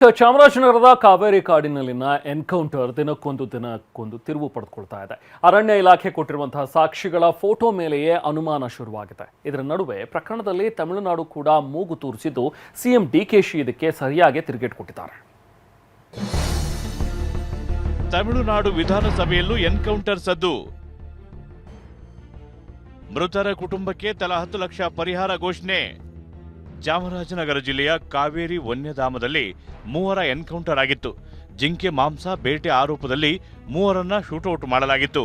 ಚಾಮರಾಜನಗರದ ಕಾವೇರಿ ಕಾಡಿನಲ್ಲಿನ ಎನ್ಕೌಂಟರ್ ದಿನಕ್ಕೊಂದು ತಿರುವು ಪಡೆದುಕೊಳ್ತಾ ಇದೆ. ಅರಣ್ಯ ಇಲಾಖೆ ಕೊಟ್ಟಿರುವಂತಹ ಸಾಕ್ಷಿಗಳ ಫೋಟೋ ಮೇಲೆಯೇ ಅನುಮಾನ ಶುರುವಾಗಿದೆ. ಇದರ ನಡುವೆ ಪ್ರಕರಣದಲ್ಲಿ ತಮಿಳುನಾಡು ಕೂಡ ಮೂಗು ತೂರಿಸಿದ್ದು ಸಿಎಂ ಡಿಕೆಶಿ ಇದಕ್ಕೆ ಸರಿಯಾಗಿ ತಿರುಗೇಟು ಕೊಟ್ಟಿದ್ದಾರೆ. ತಮಿಳುನಾಡು ವಿಧಾನಸಭೆಯಲ್ಲೂ ಎನ್ಕೌಂಟರ್ ಸದ್ದು. ಮೃತರ ಕುಟುಂಬಕ್ಕೆ ತಲಾ 10 ಲಕ್ಷ ಪರಿಹಾರ ಘೋಷಣೆ. ಚಾಮರಾಜನಗರ ಜಿಲ್ಲೆಯ ಕಾವೇರಿ ವನ್ಯಧಾಮದಲ್ಲಿ 3 ಎನ್ಕೌಂಟರ್ ಆಗಿತ್ತು. ಜಿಂಕೆ ಮಾಂಸ ಬೇಟೆ ಆರೋಪದಲ್ಲಿ 3ರನ್ನ ಶೂಟೌಟ್ ಮಾಡಲಾಗಿತ್ತು.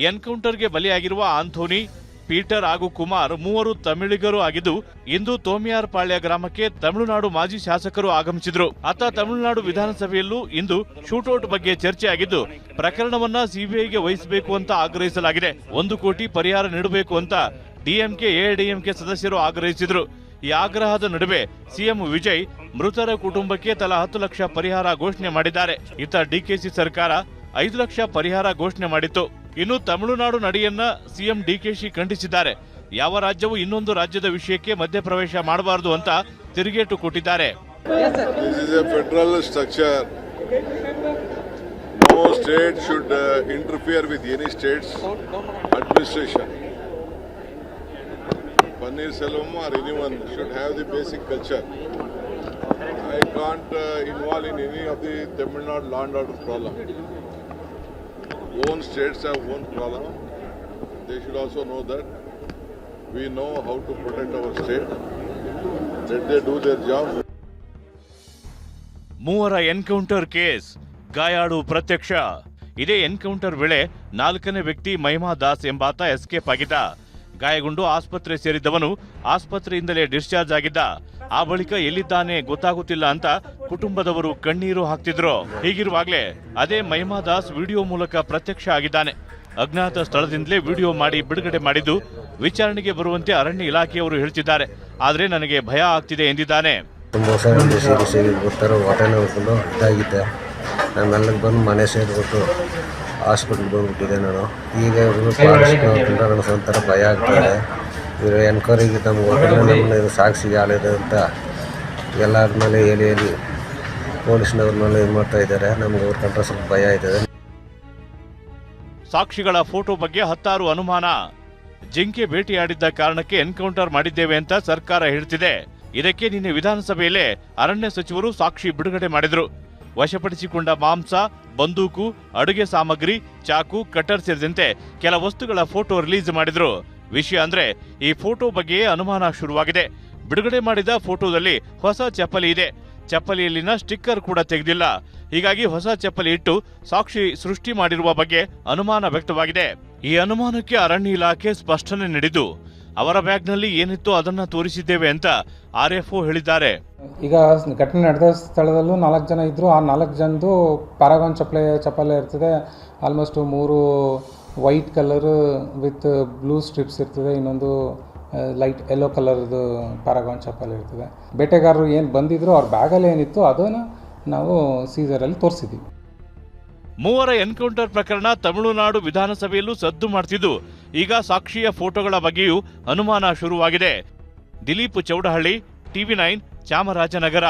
ಎನ್ಕೌಂಟರ್ಗೆ ಬಲಿಯಾಗಿರುವ ಆಂಥೋನಿ, ಪೀಟರ್ ಹಾಗೂ ಕುಮಾರ್ 3 ತಮಿಳಿಗರು ಆಗಿದ್ದು, ಇಂದು ತೋಮಿಯಾರ್ಪಾಳ್ಯ ಗ್ರಾಮಕ್ಕೆ ತಮಿಳುನಾಡು ಮಾಜಿ ಶಾಸಕರು ಆಗಮಿಸಿದ್ರು. ಅತ್ತ ತಮಿಳುನಾಡು ವಿಧಾನಸಭೆಯಲ್ಲೂ ಇಂದು ಶೂಟೌಟ್ ಬಗ್ಗೆ ಚರ್ಚೆ ಆಗಿದ್ದು, ಪ್ರಕರಣವನ್ನ ಸಿಬಿಐಗೆ ವಹಿಸಬೇಕು ಅಂತ ಆಗ್ರಹಿಸಲಾಗಿದೆ. 1 ಕೋಟಿ ಪರಿಹಾರ ನೀಡಬೇಕು ಅಂತ ಡಿಎಂಕೆ ಎಐಡಿಎಂಕೆ ಸದಸ್ಯರು ಆಗ್ರಹಿಸಿದ್ರು. ಈ ಆಗ್ರಹದ ನಡುವೆ ಸಿಎಂ ವಿಜಯ್ ಮೃತರ ಕುಟುಂಬಕ್ಕೆ ತಲಾ 10 ಲಕ್ಷ ಪರಿಹಾರ ಘೋಷಣೆ ಮಾಡಿದ್ದಾರೆ. ಇತ್ತ ಡಿಕೆಶಿ ಸರ್ಕಾರ 5 ಲಕ್ಷ ಪರಿಹಾರ ಘೋಷಣೆ ಮಾಡಿತ್ತು. ಇನ್ನು ತಮಿಳುನಾಡು ನಡೆಯನ್ನ ಸಿಎಂ ಡಿಕೆಶಿ ಖಂಡಿಸಿದ್ದಾರೆ. ಯಾವ ರಾಜ್ಯವು ಇನ್ನೊಂದು ರಾಜ್ಯದ ವಿಷಯಕ್ಕೆ ಮಧ್ಯಪ್ರವೇಶ ಮಾಡಬಾರದು ಅಂತ ತಿರುಗೇಟು ಕೊಟ್ಟಿದ್ದಾರೆ. No state should interfere with any state's administration. Pannirselvam or anyone should have the basic culture. I can't involve in any of the Tamil Nadu land order problem. Own states have own problem. They should also know that we know how to protect our state. Let they do their job. 3 encounter case, ಗಾಯಾಳು ಪ್ರತ್ಯಕ್ಷ. ಇದೇ encounter ವೇಳೆ 4ನೇ ವ್ಯಕ್ತಿ ಮಹಿಮಾ ದಾಸ್ ಎಂಬಾತ escape ಆಗಿದ್ದ. ಗಾಯಗೊಂಡು ಆಸ್ಪತ್ರೆ ಸೇರಿದ್ದವನು ಆಸ್ಪತ್ರೆಯಿಂದಲೇ ಡಿಸ್ಚಾರ್ಜ್ ಆಗಿದ್ದ. ಆ ಬಳಿಕ ಎಲ್ಲಿದ್ದಾನೆ ಗೊತ್ತಾಗುತ್ತಿಲ್ಲ ಅಂತ ಕುಟುಂಬದವರು ಕಣ್ಣೀರು ಹಾಕ್ತಿದ್ರು. ಹೀಗಿರುವಾಗಲೇ ಅದೇ ಮಹಿಮಾ ದಾಸ್ ವಿಡಿಯೋ ಮೂಲಕ ಪ್ರತ್ಯಕ್ಷ ಆಗಿದ್ದಾನೆ. ಅಜ್ಞಾತ ಸ್ಥಳದಿಂದಲೇ ವಿಡಿಯೋ ಮಾಡಿ ಬಿಡುಗಡೆ ಮಾಡಿದ್ದು ವಿಚಾರಣೆಗೆ ಬರುವಂತೆ ಅರಣ್ಯ ಇಲಾಖೆಯವರು ಹೇಳ್ತಿದ್ದಾರೆ. ಆದ್ರೆ ನನಗೆ ಭಯ ಆಗ್ತಿದೆ ಎಂದಿದ್ದಾನೆ. ತುಂಬ ಇದಾಗಿದ್ದೆ, ನಾನು ಮೆಲ್ಲಗೆ ಬಂದು ಮನೆ ಸೇರಿಬಿಟ್ಟು ಹಾಸ್ಪಿಟ್ಲ್ಗೆ ಬಂದ್ಬಿಟ್ಟಿದೆ. ನಾನು ಈಗ ನನಗೆ ಒಂಥರ ಭಯ ಆಗ್ತದೆ. ಇವರು ಎನ್ಕ್ವೈರಿಗೆ ನಮ್ಗೆ ನಮ್ಮನ್ನ ಇದು ಸಾಕ್ಷಿಗೆ ಆಳಿದೆ ಅಂತ ಎಲ್ಲರ ಮೇಲೆ ಹೇಳಿ ಪೊಲೀಸ್ನವ್ರ ಮೇಲೆ ಇದು ಮಾಡ್ತಾ ಇದ್ದಾರೆ. ನಮ್ಗೆ ಅವ್ರ ಕಂಡ್ರೆ ಸ್ವಲ್ಪ ಭಯ ಆಯ್ತದೆ. ಸಾಕ್ಷಿಗಳ ಫೋಟೋ ಬಗ್ಗೆ 10 ಅನುಮಾನ. ಜಿಂಕೆ ಭೇಟಿಯಾಡಿದ್ದ ಕಾರಣಕ್ಕೆ ಎನ್ಕೌಂಟರ್ ಮಾಡಿದ್ದೇವೆ ಅಂತ ಸರ್ಕಾರ ಹೇಳ್ತಿದೆ. ಇದಕ್ಕೆ ನಿನ್ನೆ ವಿಧಾನಸಭೆಯಲ್ಲೇ ಅರಣ್ಯ ಸಚಿವರು ಸಾಕ್ಷಿ ಬಿಡುಗಡೆ ಮಾಡಿದ್ರು. ವಶಪಡಿಸಿಕೊಂಡ ಮಾಂಸ, ಬಂದೂಕು, ಅಡುಗೆ ಸಾಮಗ್ರಿ, ಚಾಕು, ಕಟರ್ ಸೇರಿದಂತೆ ಕೆಲ ವಸ್ತುಗಳ ಫೋಟೋ ರಿಲೀಸ್ ಮಾಡಿದ್ರು. ವಿಷಯ ಅಂದ್ರೆ ಈ ಫೋಟೋ ಬಗ್ಗೆ ಅನುಮಾನ ಶುರುವಾಗಿದೆ. ಬಿಡುಗಡೆ ಮಾಡಿದ ಫೋಟೋದಲ್ಲಿ ಹೊಸ ಚಪ್ಪಲಿ ಇದೆ. ಚಪ್ಪಲಿಯಲ್ಲಿನ ಸ್ಟಿಕ್ಕರ್ ಕೂಡ ತೆಗೆದಿಲ್ಲ. ಹೀಗಾಗಿ ಹೊಸ ಚಪ್ಪಲಿ ಇಟ್ಟು ಸಾಕ್ಷಿ ಸೃಷ್ಟಿ ಮಾಡಿರುವ ಬಗ್ಗೆ ಅನುಮಾನ ವ್ಯಕ್ತವಾಗಿದೆ. ಈ ಅನುಮಾನಕ್ಕೆ ಅರಣ್ಯ ಇಲಾಖೆ ಸ್ಪಷ್ಟನೆ ನೀಡಿದ್ದು, ಅವರ ಬ್ಯಾಗ್ನಲ್ಲಿ ಏನಿತ್ತು ಅದನ್ನ ತೋರಿಸಿದ್ದೇವೆ ಅಂತ ಆರ್ಎಫ್ಒ ಹೇಳಿದ್ದಾರೆ. ಈಗ ಘಟನೆ ನಡೆದ ಸ್ಥಳದಲ್ಲೂ 4 ಜನ ಇದ್ರು. ಆ 4 ಜನದ್ದು ಪ್ಯಾರಾಗಾನ್ ಚಪ್ಪಲಿ ಇರ್ತದೆ. Almost 3 white colour with blue strips ಇರ್ತದೆ. ಇನ್ನೊಂದು ಲೈಟ್ ಯೆಲ್ಲೋ ಕಲರ್ದು ಪ್ಯಾರಾಗಾನ್ ಚಪ್ಪಲಿ ಇರ್ತದೆ. ಬೇಟೆಗಾರರು ಏನು ಬಂದಿದ್ರು ಅವ್ರ ಬ್ಯಾಗಲ್ಲಿ ಏನಿತ್ತು ಅದನ್ನು ನಾವು ಸೀಸರಲ್ಲಿ ತೋರಿಸಿದ್ದೀವಿ. 3 ಎನ್ಕೌಂಟರ್ ಪ್ರಕರಣ ತಮಿಳುನಾಡು ವಿಧಾನಸಭೆಯಲ್ಲೂ ಸದ್ದು ಮಾಡ್ತಿದ್ದು, ಈಗ ಸಾಕ್ಷಿಯ ಫೋಟೋಗಳ ಬಗ್ಗೆಯೂ ಅನುಮಾನ ಶುರುವಾಗಿದೆ. ದಿಲೀಪ್ ಚೌಡಹಳ್ಳಿ, TV9, ಚಾಮರಾಜನಗರ.